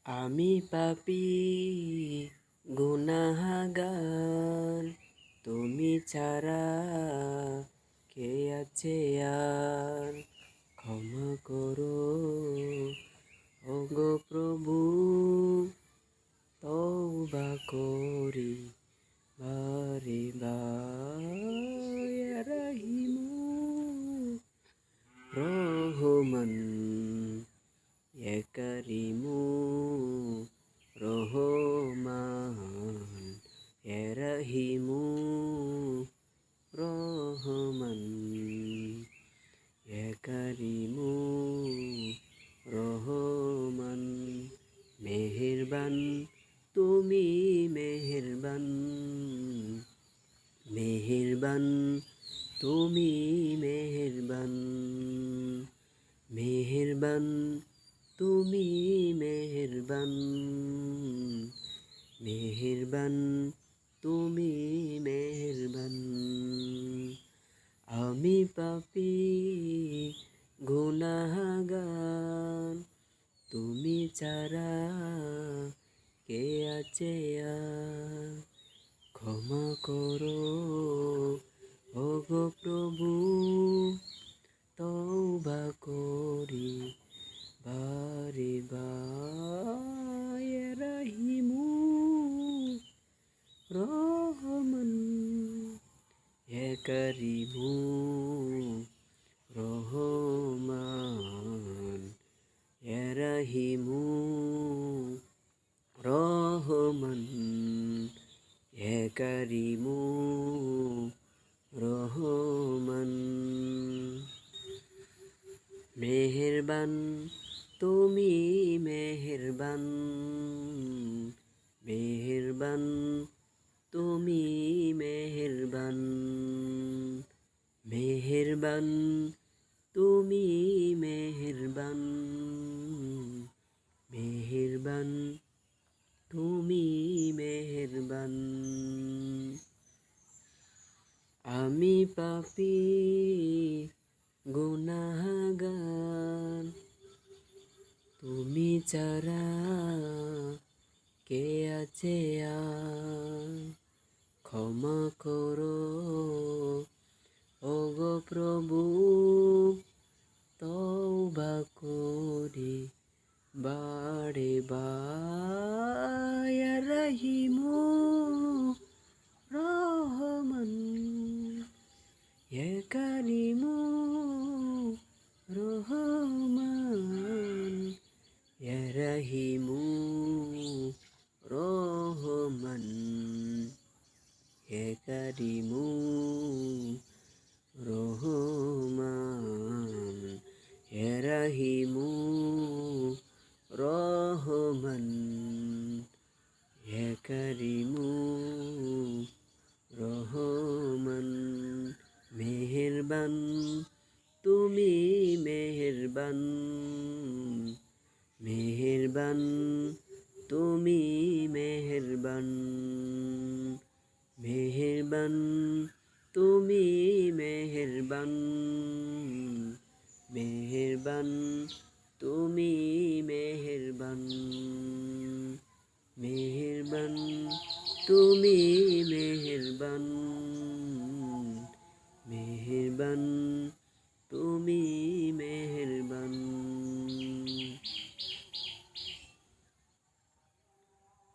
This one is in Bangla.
আমি পাপী গুনাহগার, তুমি ছাড়া কে আছে আর? ক্ষমা করো ওগো প্রভু, তওবা করি বারে বার। ইয়া রহিমু রহমান, ইয়া কারিমু রহমান, ইয়া রহিমু রহমান, ইয়া কারিমু রহমান। মেহেরবান তুমি মেহেরবান, মেহেরবান তুমি মেহেরবান, মেহেরবান তুমি মেহেরবান, মেহেরবান তুমি মেহেরবান। আমি পাপী গুনাহগার, তুমি ছাড়া কে আছে আর? ক্ষমা করো ওগো প্রভু, তওবা করি বারে বার। ইয়া রহিমু রহমান, ইয়া কারিমু রহমান, ইয়া রহিমু রহমান, ইয়া কারিমু রহমান। মেহেরবান তুমি মেহেরবান, মেহেরবান তুমি মেহেরবান, মেহেরবান তুমি মেহেরবান, মেহেরবান তুমি মেহেরবান। আমি পাপী গুনাহগার, তুমি ছাড়া কে আছে আর? ক্ষমা করো ওগো প্রভু, তওবা করি বারে বার। ইয়া রহিমু রহমান, ইয়া কারিমু রহমান, ইয়া রহিমু রহমান, ইয়া কারিমু রহমান, ইয়া রহিমু রহমান, ইয়া কারিমু রহমান। মেহেরবান তুমি মেহেরবান, মেহেরবান তুমি মেহেরবান, মেহেরবান তুমি মেহেরবান, মেহেরবান তুমি মেহেরবান, মেহেরবান তুমি